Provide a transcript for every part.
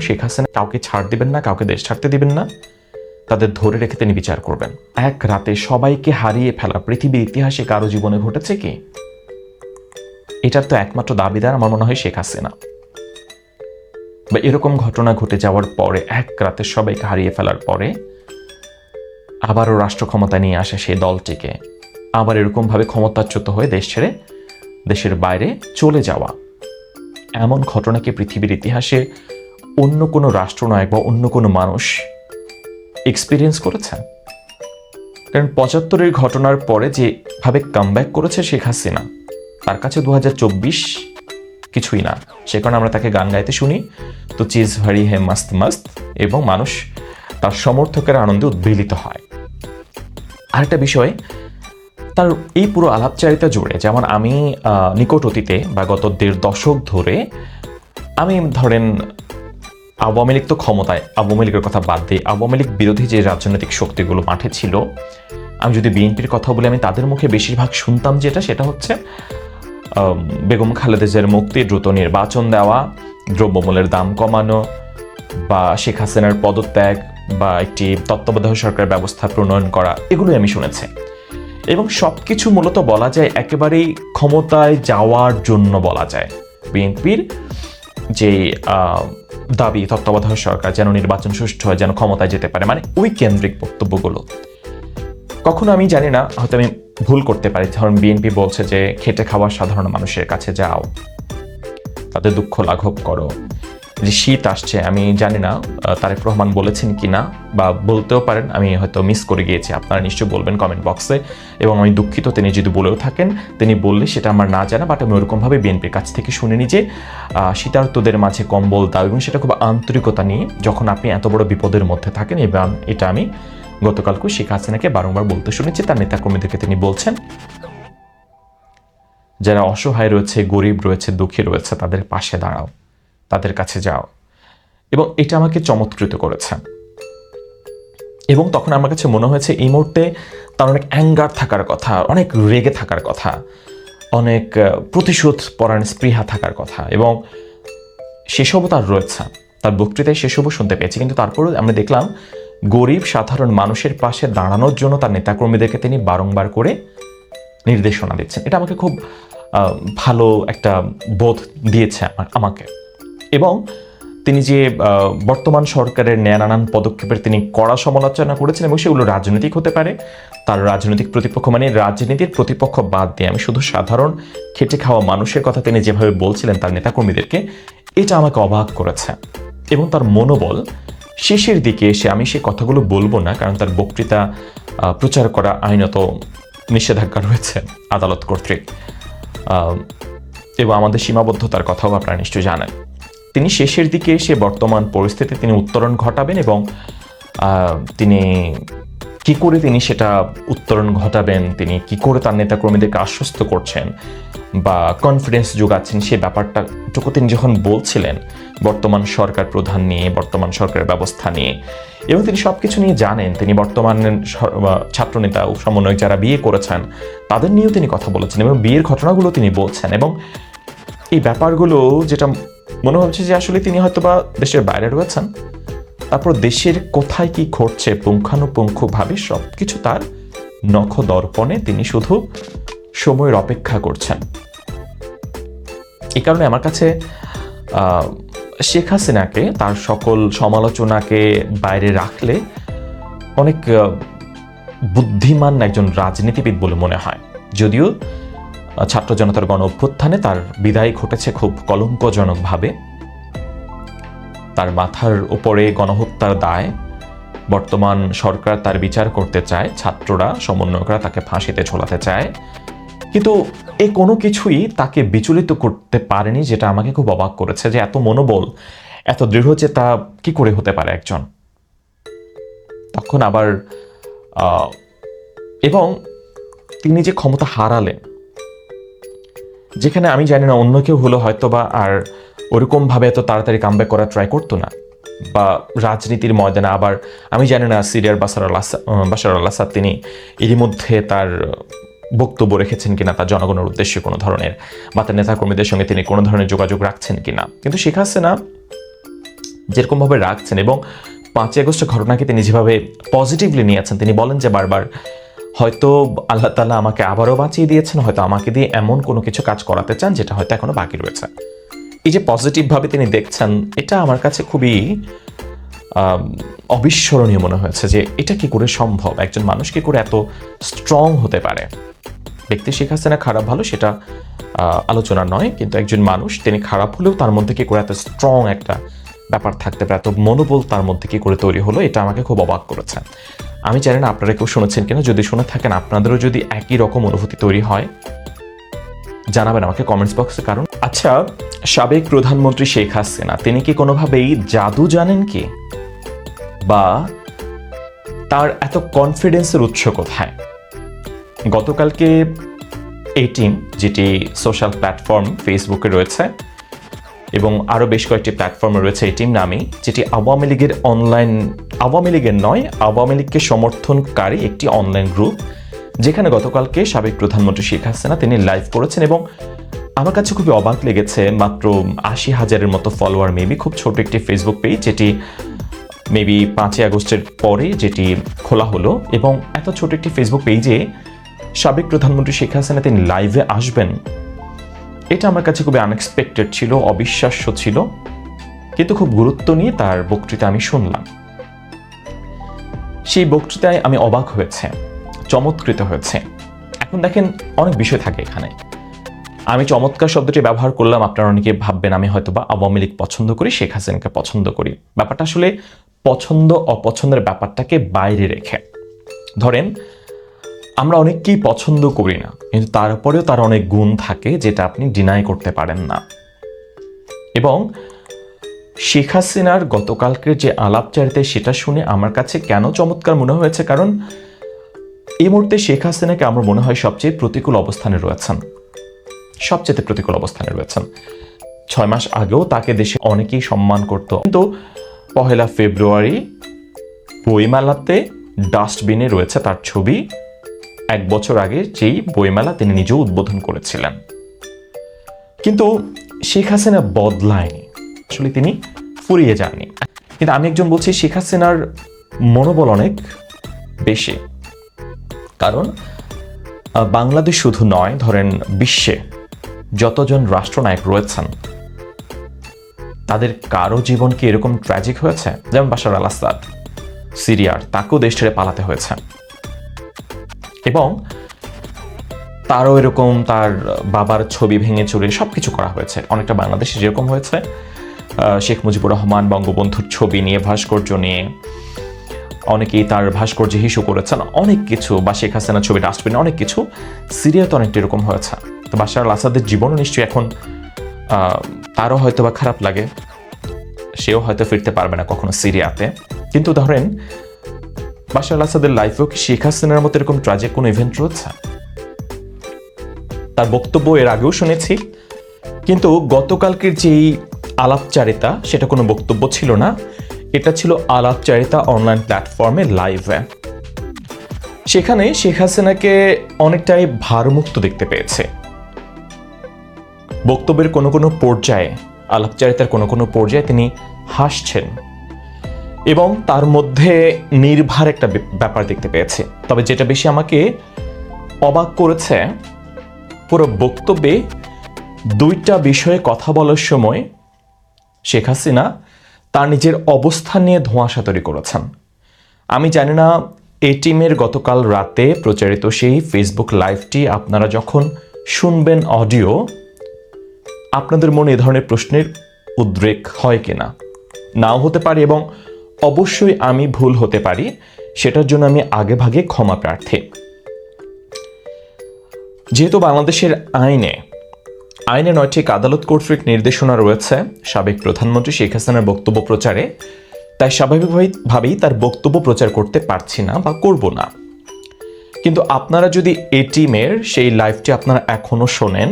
শেখ হাসিনা কাউকে ছাড় দিবেন না, কাউকে দেশ ছাড়তে দিবেন না, তাদের ধরে রেখে তিনি বিচার করবেন। এক রাতে সবাইকে হারিয়ে ফেলা পৃথিবীর ইতিহাসে কারো জীবনে ঘটেছে কি? এটার তো একমাত্র দাবিদার আমার মনে হয় শেখ হাসিনা। বা এরকম ঘটনা ঘটে যাওয়ার পরে, এক রাতে সবাইকে হারিয়ে ফেলার পরে আবারও রাষ্ট্র ক্ষমতা নিয়ে আসে সেই দলটিকে, আবার এরকমভাবে ক্ষমতাচ্যুত হয়ে দেশ ছেড়ে দেশের বাইরে চলে যাওয়া, এমন ঘটনাকে পৃথিবীর ইতিহাসে অন্য কোনো রাষ্ট্রনায়ক বা অন্য কোনো মানুষ এক্সপিরিয়েন্স করেছে? কারণ ৭৫-এর ঘটনার পরে যেভাবে কামব্যাক করেছে শেখ হাসিনা, তার কাছে ২০২৪ কিছুই না। সে কারণে আমরা তাকে গান গাইতে শুনি, তো চিজ ভারি হে মাস্ত মাস্ত, এবং মানুষ তার সমর্থকের আনন্দে উদ্বেলিত হয়। আরেকটা বিষয়, তার এই পুরো আলাপচারিতা জুড়ে, যেমন আমি নিকট অতীতে বা গত ১.৫ দশক ধরে আমি ধরেন আওয়ামী লীগ তো ক্ষমতায়, আওয়ামী লীগের কথা বাদ দিয়ে আওয়ামী লীগ বিরোধী যে রাজনৈতিক শক্তিগুলো মাঠে ছিল, আমি যদি বিএনপির কথা বলি, আমি তাদের মুখে বেশিরভাগ শুনতাম সেটা হচ্ছে বেগম খালেদা জিয়ার মুক্তি, দ্রুত নির্বাচন দেওয়া, দ্রব্যমূল্যের দাম কমানো, বা শেখ হাসিনার পদত্যাগ, বা একটি তত্ত্বাবধায়ক সরকার ব্যবস্থা প্রণয়ন করা, এগুলোই আমি শুনেছি। এবং সবকিছু মূলত বলা যায় একেবারেই ক্ষমতায় যাওয়ার জন্য বলা যায়। বিএনপির যে দাবি, তত্ত্বাবধায়ক সরকার যেন নির্বাচন সুষ্ঠু হয়, যেন ক্ষমতায় যেতে পারে, মানে ওই কেন্দ্রিক বক্তব্যগুলো। কখনো আমি জানি না, হয়তো আমি ভুল করতে পারি, ধরুন বিএনপি বলছে যে খেটে খাওয়া সাধারণ মানুষের কাছে যাও, তাদের দুঃখ লাঘব করো, যে শীত আসছে, আমি জানি না তারেক রহমান বলেছেন কিনা, বা বলতেও পারেন, আমি হয়তো মিস করে গিয়েছি, আপনারা নিশ্চয়ই বলবেন কমেন্ট বক্সে, এবং আমি দুঃখিত তিনি যদি বলেও থাকেন, তিনি বললে সেটা আমার না জানা, বাট আমি ওরকমভাবে বিএনপির কাছ থেকে শুনিনি যে শীতার্তদের মাঝে কম্বল দাও, এবং সেটা খুব আন্তরিকতা নিয়ে, যখন আপনি এত বড় বিপদের মধ্যে থাকেন। এবং এটা আমি গতকালকে শেখ হাসিনাকে বারংবার বলতে শুনেছি, তার নেতাকর্মীদেরকে তিনি বলছেন যারা অসহায় রয়েছে, গরিব রয়েছে, দুঃখী রয়েছে, তাদের পাশে দাঁড়াও, তাদের কাছে যাও। এবং এটা আমাকে চমৎকৃত করেছে। এবং তখন আমার কাছে মনে হয়েছে এই মুহূর্তে তার অনেক অ্যাঙ্গার থাকার কথা, অনেক রেগে থাকার কথা, অনেক প্রতিশোধ পরায়ণ স্পৃহা থাকার কথা, এবং সেসবও তার রয়েছে। তার বক্তৃতায় সেসবও শুনতে পেয়েছি। কিন্তু তারপরেও আমরা দেখলাম গরিব সাধারণ মানুষের পাশে দাঁড়ানোর জন্য তার নেতাকর্মীদেরকে তিনি বারংবার করে নির্দেশনা দিচ্ছেন। এটা আমাকে খুব ভালো একটা বোধ দিয়েছে আমাকে। এবং তিনি যে বর্তমান সরকারের নেয়া নানান পদক্ষেপের তিনি কড়া সমালোচনা করেছেন, এবং সেগুলো রাজনৈতিক হতে পারে, তার রাজনৈতিক প্রতিপক্ষ, মানে রাজনীতির প্রতিপক্ষ বাদ দিয়ে আমি শুধু সাধারণ খেটে খাওয়া মানুষের কথা তিনি যেভাবে বলছিলেন তার নেতাকর্মীদেরকে, এটা আমাকে অবাক করেছে। এবং তার মনোবল শেষের দিকে এসে, আমি সে কথাগুলো বলবো না কারণ তার বক্তৃতা প্রচার করা আইনত নিষেধাজ্ঞা রয়েছে আদালত কর্তৃক, এবং আমাদের সীমাবদ্ধতার কথাও আপনারা নিশ্চয়ই জানেন। তিনি শেষের দিকে এসে বর্তমান পরিস্থিতি তিনি উত্তরণ ঘটাবেন, এবং তিনি কি করে তিনি সেটা উত্তরণ ঘটাবেন, তিনি কি করে তার নেতাকর্মীদেরকে আশ্বস্ত করছেন বা কনফিডেন্স যোগাচ্ছেন, সে ব্যাপারটাটুকু তিনি যখন বলছিলেন বর্তমান সরকার প্রধান নিয়ে, বর্তমান সরকারের ব্যবস্থা নিয়ে, এবং তিনি সব কিছু নিয়ে জানেন। তিনি বর্তমান ছাত্রনেতা ও সমন্বয়ক যারা বিয়ে করেছেন তাদের নিয়েও তিনি কথা বলেছেন, এবং বিয়ের ঘটনাগুলো তিনি বলছেন। এবং এই ব্যাপারগুলো যেটা মনে হচ্ছে যে আসলে তিনি হয়তোবা দেশের বাইরে রয়েছেন, তারপর দেশের কোথায় কি ঘটছে পুঙ্খানুপুঙ্খভাবে সব কিছু তার নখ দর্পণে তিনি শুধু সময়ের অপেক্ষা করছেন। এই কারণে আমার কাছে শেখ হাসিনাকে, তার সকল সমালোচনাকে বাইরে রাখলে, অনেক বুদ্ধিমান একজন রাজনীতিবিদ বলে মনে হয়। যদিও ছাত্র জনতার গণ অভ্যুত্থানে তার বিদায় ঘটেছে খুব কলঙ্কজনকভাবে, তার মাথার উপরে গণহত্যার দায়, বর্তমান সরকার তার বিচার করতে চায়, ছাত্ররা, সমন্বয়করা তাকে ফাঁসিতে ঝোলাতে চায়, কিন্তু এই কোনো কিছুই তাকে বিচলিত করতে পারেনি, যেটা আমাকে খুব অবাক করেছে যে এত মনোবল, এত দৃঢ়চেতা কি করে হতে পারে একজন। তখন আবার এবং তিনি যে ক্ষমতা হারালেন, যেখানে আমি জানি না অন্য কেউ হলো হয়তো বা আর ওরকমভাবে এত তাড়াতাড়ি কামব্যাক করার ট্রাই করতো না, বা রাজনীতির ময়দানে আবার আমি জানি না সিরিয়ার বাশার আল আসাদ তিনি এরই মধ্যে তার বক্তব্য রেখেছেন কিনা তার জনগণের উদ্দেশ্যে কোনো ধরনের, বা তার নেতাকর্মীদের সঙ্গে তিনি কোনো ধরনের যোগাযোগ রাখছেন কিনা। কিন্তু শেখ হাসিনা যেরকমভাবে রাখছেন এবং 5ই আগস্টের ঘটনাকে তিনি যেভাবে পজিটিভলি নিয়েছেন, তিনি বলেন যে বারবার হয়তো আল্লাহ তাআলা আমাকে আবারও বাঁচিয়ে দিয়েছেন, হয়তো আমাকে দিয়ে এমন কোনো কিছু কাজ করাতে চান যেটা হয়তো এখনো বাকি রয়েছে। এই যে পজিটিভভাবে তিনি দেখছেন, এটা আমার কাছে খুবই অবিস্মরণীয় মনে হয়েছে যে এটা কি করে সম্ভব, একজন মানুষ কি করে এত স্ট্রং হতে পারে। ব্যক্তি শেখ হাসিনা খারাপ ভালো সেটা আলোচনা নয়, কিন্তু একজন মানুষ তিনি খারাপ হলেও তার মধ্যে কি করে এত স্ট্রং একটা ব্যাপার থাকতে পারে, এত মনোবল তার মধ্যে কি করে তৈরি হলো, এটা আমাকে খুব অবাক করেছে। আমি জানি না আপনারা কেউ শুনেছেন কিনা, যদি শুনে থাকেন আপনাদেরও যদি একই রকম অনুভূতি তৈরি হয় জানাবেন আমাকে কমেন্টস বক্সে। কারণ আচ্ছা, সাবেক প্রধানমন্ত্রী শেখ হাসিনা তিনি কি কোনোভাবেই জাদু জানেন কি, বা তার এত কনফিডেন্সের উৎস কোথায়? গতকালকে এই টিম, যেটি সোশ্যাল প্ল্যাটফর্ম ফেসবুকে রয়েছে এবং আরও বেশ কয়েকটি প্ল্যাটফর্মে রয়েছে এই টিম নামে, যেটি আওয়ামী লীগের আওয়ামী লীগের নয়, আওয়ামী লীগকে সমর্থনকারী একটি অনলাইন গ্রুপ, যেখানে গতকালকে সাবেক প্রধানমন্ত্রী শেখ হাসিনা তিনি লাইভ করেছেন। এবং আমার কাছে খুবই অবাক লেগেছে, মাত্র 80,000-এর মতো ফলোয়ার, মেবি খুব ছোট একটি ফেসবুক পেজ, যেটি মেবি 5ই আগস্টের পরে যেটি খোলা হলো, এবং এত ছোট একটি ফেসবুক পেজে সাবেক প্রধানমন্ত্রী শেখ হাসিনা তিনি লাইভে আসবেন, এটা আমার কাছে খুবই আনএক্সপেক্টেড ছিল, অবিশ্বাস্য ছিল। কিন্তু খুব গুরুত্ব নিয়ে তার বক্তৃতা আমি শুনলাম। সেই বক্তৃতায় আমি অবাক হয়েছে, চমৎকৃত হয়েছে। এখন দেখেন, অনেক বিষয় থাকে এখানে। আমি চমৎকার শব্দটি ব্যবহার করলাম, আপনারা অনেকে ভাববেন আমি হয়তোবা আওয়ামী লীগ পছন্দ করি, শেখ হাসিনাকে পছন্দ করি। ব্যাপারটা আসলে পছন্দ অপছন্দের ব্যাপারটাকে বাইরে রেখে, ধরেন আমরা অনেককেই পছন্দ করি না, কিন্তু তারপরেও তার অনেক গুণ থাকে যেটা আপনি ডিনাই করতে পারেন না। এবং শেখ হাসিনার গতকালকের যে আলাপচারিতা, সেটা শুনে আমার কাছে কেন চমৎকার মনে হয়েছে, কারণ এই মুহূর্তে শেখ হাসিনাকে আমার মনে হয় সবচেয়ে প্রতিকূল অবস্থানে রয়েছেন, সবচেয়ে প্রতিকূল অবস্থানে রয়েছেন। 6 মাস আগেও তাকে দেশে অনেকেই সম্মান করত, কিন্তু 1 ফেব্রুয়ারি বইমেলাতে ডাস্টবিনে রয়েছে তার ছবি, 1 বছর আগে যেই বইমেলা তিনি নিজেও উদ্বোধন করেছিলেন। কিন্তু শেখ হাসিনা বদলায়নি, আসলে তিনি ফুরিয়ে যাননি। কিন্তু আমি একজন বলছি শেখ হাসিনার মনোবল অনেক বেশি, কারণ বাংলাদেশ শুধু নয়, ধরেন বিশ্বে যতজন রাষ্ট্রনায়ক রয়েছেন তাদের কারো জীবন কি এরকম ট্র্যাজিক হয়েছে? যেমন বাশার আল আসাদ সিরিয়ার, তাকেও দেশ ছেড়ে পালাতে হয়েছে, এবং তারও এরকম তার বাবার ছবি ভেঙে চুরে সবকিছু করা হয়েছে, অনেকটা বাংলাদেশে যেরকম হয়েছে। শেখ মুজিবুর রহমান বঙ্গবন্ধুর ছবি নিয়ে, ভাস্কর্য নিয়ে অনেকেই তার ভাস্কর্য ইস্যু করেছেন, অনেক কিছু, বা শেখ হাসিনার ছবি ডাস্টবিনে, অনেক কিছু। সিরিয়াতে অনেকটা এরকম হয়েছে। তো বাশার আল আসাদের জীবনও নিশ্চয়ই এখন তারও হয়তো বা খারাপ লাগে, সেও হয়তো ফিরতে পারবে না কখনো সিরিয়াতে। কিন্তু ধরেন বাশার আল আসাদের লাইফেও কি শেখ হাসিনার মতো এরকম ট্র্যাজিক কোনো ইভেন্ট রয়েছে? তার বক্তব্য এর আগেও শুনেছি, কিন্তু গতকালকের যেই আলাপচারিতা সেটা কোনো বক্তব্য ছিল না, এটা ছিল আলাপচারিতা অনলাইন প্ল্যাটফর্মে লাইভে। সেখানে শেখ হাসিনাকে অনেকটাই ভারমুক্ত দেখতে পেয়েছে। বক্তব্যের কোনো কোনো পর্যায়ে, আলাপচারিতার কোনো কোনো পর্যায়ে তিনি হাসছেন, এবং তার মধ্যে নির্ভার একটা ব্যাপার দেখতে পেয়েছে। তবে যেটা বেশি আমাকে অবাক করেছে, পুরো বক্তব্যে 2টা বিষয়ে কথা বলার সময় শেখ হাসিনা তার নিজের অবস্থান নিয়ে ধোঁয়াশা তৈরি করেছেন। আমি জানি না এই টিমের গতকাল রাতে প্রচারিত সেই ফেসবুক লাইভটি আপনারা যখন শুনবেন অডিও, আপনাদের মনে এ ধরনের প্রশ্নের উদ্রেক হয় কিনা? নাও হতে পারে, এবং অবশ্যই আমি ভুল হতে পারি, সেটার জন্য আমি আগে ভাগে ক্ষমা প্রার্থী। যেহেতু বাংলাদেশের আইনে 9টি আদালত কর্তৃক নির্দেশনা রয়েছে সাবেক প্রধানমন্ত্রী শেখ হাসিনার বক্তব্য প্রচারে, তাই স্বাভাবিকভাবেই তার বক্তব্য প্রচার করতে পারছি না বা করব না। কিন্তু আপনারা যদি এই টিমের সেই লাইভটি আপনারা এখনো শোনেন,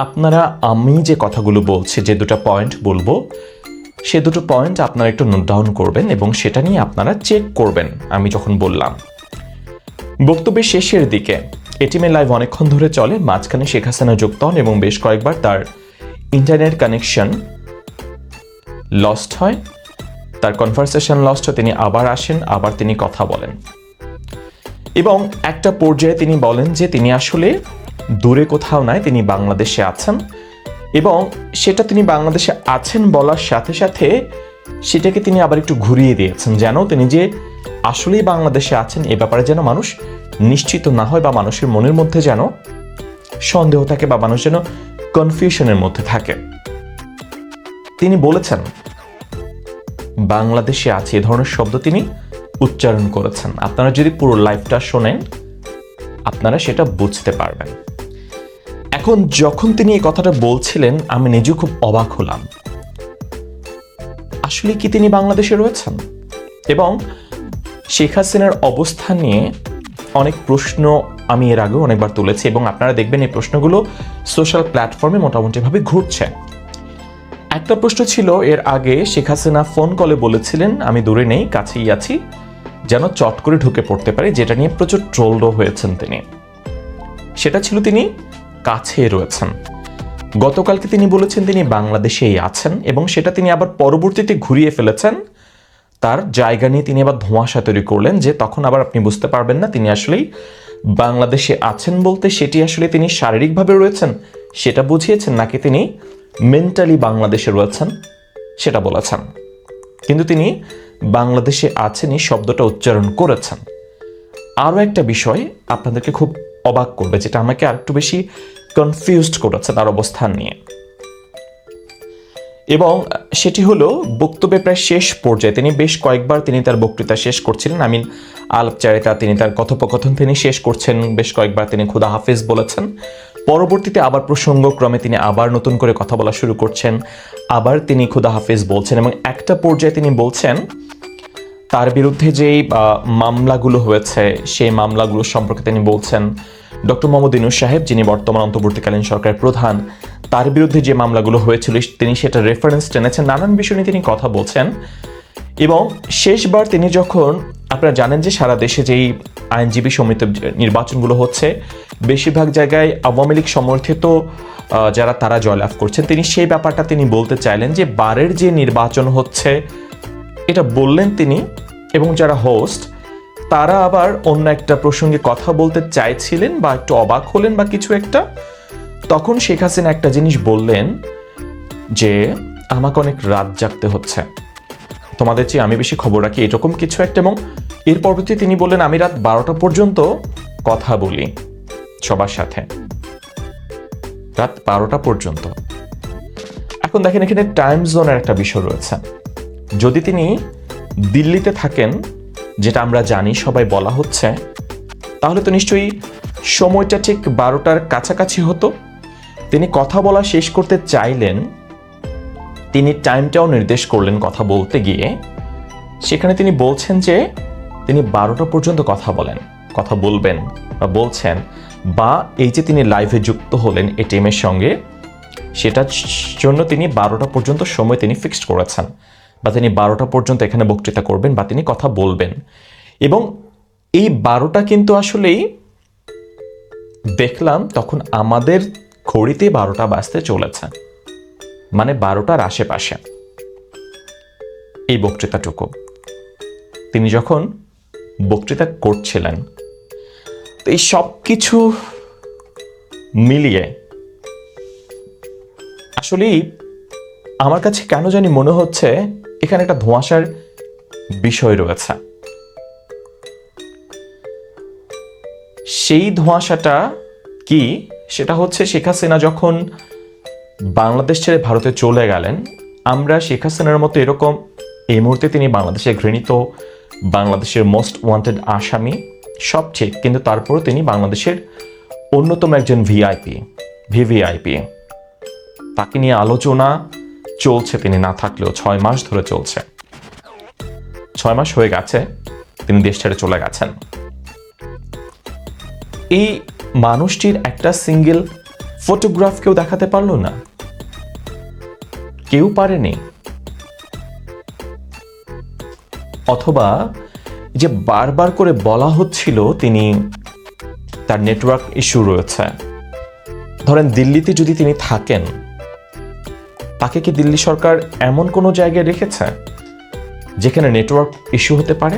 আপনারা আমি যে কথাগুলো বলছি, যে 2টা পয়েন্ট বলবো, সে 2টো পয়েন্ট আপনারা একটু নোট ডাউন করবেন এবং সেটা নিয়ে আপনারা চেক করবেন। আমি যখন বললাম বক্তব্যের শেষের দিকে, এটিএমের লাইভ অনেকক্ষণ ধরে চলে, মাঝখানে শেখ হাসিনা যুক্ত হন এবং বেশ কয়েকবার তার ইন্টারনেট কানেকশন লস্ট হয়, তার কনভারসেশন লস্ট হয়, তিনি আবার আসেন, আবার তিনি কথা বলেন এবং একটা পর্যায়ে তিনি বলেন যে তিনি আসলে দূরে কোথাও নাই, তিনি বাংলাদেশে আছেন এবং সেটা তিনি বাংলাদেশে আছেন বলার সাথে সাথে সেটাকে তিনি আবার একটু ঘুরিয়ে দিয়েছেন, যেন তিনি যে আসলেই বাংলাদেশে আছেন এ ব্যাপারে যেন মানুষ নিশ্চিত না হয় বা মানুষের মনের মধ্যে যেন সন্দেহ থাকে বা মানুষ যেন কনফিউশনের মধ্যে থাকে। তিনি বলেছেন বাংলাদেশে আছে, এ ধরনের শব্দ তিনি উচ্চারণ করেছেন। আপনারা যদি পুরো লাইভটা শোনেন আপনারা সেটা বুঝতে পারবেন। এখন যখন তিনি এই কথাটা বলছিলেন আমি নিজেও খুব অবাক হলাম, আসলে কি তিনি বাংলাদেশে রয়েছেন? এবং শেখ হাসিনার অবস্থান নিয়ে অনেক প্রশ্ন আমি এর আগেও অনেকবার তুলেছি এবং আপনারা দেখবেন এই প্রশ্নগুলো সোশ্যাল প্ল্যাটফর্মে মোটামুটিভাবে ঘুরছে। একটা প্রশ্ন ছিল এর আগে শেখ হাসিনা ফোন কলে বলেছিলেন আমি দূরে নেই, কাছেই আছি, যেন চট করে ঢুকে পড়তে পারে, যেটা নিয়ে প্রচুর ট্রোলড হয়েছেন তিনি। সেটা ছিল তিনি কাছে রয়েছেন। গতকালকে তিনি বলেছেন তিনি বাংলাদেশেই আছেন এবং সেটা তিনি আবার পরবর্তীতে ঘুরিয়ে ফেলেছেন, তার জায়গা নিয়ে তিনি আবার ধোঁয়াশা তৈরি করলেন যে তখন আবার আপনি বুঝতে পারবেন না তিনি আসলেই বাংলাদেশে আছেন বলতে সেটি আসলে তিনি শারীরিকভাবে রয়েছেন সেটা বুঝিয়েছেন নাকি তিনি মেন্টালি বাংলাদেশে রয়েছেন সেটা বলেছেন। কিন্তু তিনি বাংলাদেশে আছেন এই শব্দটা উচ্চারণ করেছেন। আরও একটা বিষয় আপনাদেরকে খুব অবাক করবে, যেটা আমাকে আরেকটু বেশি কনফিউজড করেছে তার অবস্থান নিয়ে, এবং সেটি হলো বক্তব্যের প্রায় শেষ পর্যায়ে তিনি বেশ কয়েকবার তিনি তার বক্তৃতা শেষ করছিলেন, আলাপচারিতা তিনি তার কথোপকথন তিনি শেষ করছেন, বেশ কয়েকবার তিনি খুদা হাফেজ বলেছেন, পরবর্তীতে আবার প্রসঙ্গক্রমে তিনি আবার নতুন করে কথা বলা শুরু করছেন, আবার তিনি খুদা হাফেজ বলছেন এবং একটা পর্যায়ে তিনি বলছেন তার বিরুদ্ধে যেই মামলাগুলো হয়েছে সেই মামলাগুলো সম্পর্কে তিনি বলছেন। ডক্টর মোহাম্মদ ইউনূস সাহেব যিনি বর্তমান অন্তর্বর্তীকালীন সরকারের প্রধান, তার বিরুদ্ধে যে মামলাগুলো হয়েছিল তিনি সেটা রেফারেন্স টেনেছেন, নানান বিষয় নিয়ে তিনি কথা বলছেন। এবং শেষবার তিনি যখন, আপনারা জানেন যে সারা দেশে যেই আইনজীবী সমিতি নির্বাচনগুলো হচ্ছে বেশিরভাগ জায়গায় আওয়ামী লীগ সমর্থিত যারা তারা জয়লাভ করছেন, তিনি সেই ব্যাপারটা তিনি বলতে চাইলেন যে বারের যে নির্বাচন হচ্ছে এটা বললেন তিনি, এবং যারা হোস্ট তারা আবার অন্য একটা প্রসঙ্গে কথা বলতে চাইছিলেন বা একটু অবাক হলেন বা কিছু একটা, তখন শেখ হাসিনা একটা জিনিস বললেন যে আমাকে অনেক রাত জাগতে হচ্ছে, তোমাদের চেয়ে আমি বেশি খবর রাখি, এরকম কিছু একটা। এবং এর পরবর্তী তিনি বললেন আমি রাত 12টা পর্যন্ত কথা বলি সবার সাথে, রাত 12টা পর্যন্ত। এখন দেখেন এখানে টাইম জোনের একটা বিষয় রয়েছে। যদি তিনি দিল্লিতে থাকেন, যেটা আমরা জানি সবাই বলা হচ্ছে, তাহলে তো নিশ্চয়ই সময়টা ঠিক 12টার কাছাকাছি হতো। তিনি কথা বলা শেষ করতে চাইলেন, তিনি টাইমটাও নির্দেশ করলেন কথা বলতে গিয়ে, সেখানে তিনি বলছেন যে তিনি 12টা পর্যন্ত কথা বলবেন বা বলছেন, বা এই যে তিনি লাইভে যুক্ত হলেন এটিএমের সঙ্গে, সেটার জন্য তিনি 12টা পর্যন্ত সময় তিনি ফিক্সড করেছেন, বা তিনি 12টা পর্যন্ত এখানে বক্তৃতা করবেন বা তিনি কথা বলবেন। এবং এই 12টা কিন্তু আসলেই দেখলাম তখন আমাদের ঘড়িতে 12টা বাজতে চলেছে, মানে 12টার আশেপাশে এই বক্তৃতাটুকু তিনি যখন বক্তৃতা করছিলেন। তো এই সব কিছু মিলিয়ে আসলেই আমার কাছে কেন জানি মনে হচ্ছে এখানে একটা ধোঁয়াশার বিষয় রয়েছে। সেই ধোঁয়াশাটা কি? সেটা হচ্ছে শেখ হাসিনা যখন বাংলাদেশ ছেড়ে ভারতে চলে গেলেন, আমরা শেখ হাসিনার মতো এরকম এই মুহূর্তে তিনি বাংলাদেশে ঘৃণিত, বাংলাদেশের মোস্ট ওয়ান্টেড আসামি, সব ঠিক, কিন্তু তারপরও তিনি বাংলাদেশের অন্যতম একজন ভিভিআইপি। তাকে নিয়ে আলোচনা চলছে, তিনি না থাকলেও 6 মাস ধরে চলছে। 6 মাস হয়ে গেছে তিনি দেশ ছেড়ে চলে গেছেন। এই মানুষটির একটা সিঙ্গেল ফটোগ্রাফ কেউ দেখাতে পারলো না, কেউ পারেনি। অথবা যে বারবার করে বলা হচ্ছিল তিনি তার নেটওয়ার্ক ইস্যু রয়েছে, ধরেন দিল্লিতে যদি তিনি থাকেন তাকে কি দিল্লি সরকার এমন কোনো জায়গায় রেখেছে যেখানে নেটওয়ার্ক ইস্যু হতে পারে?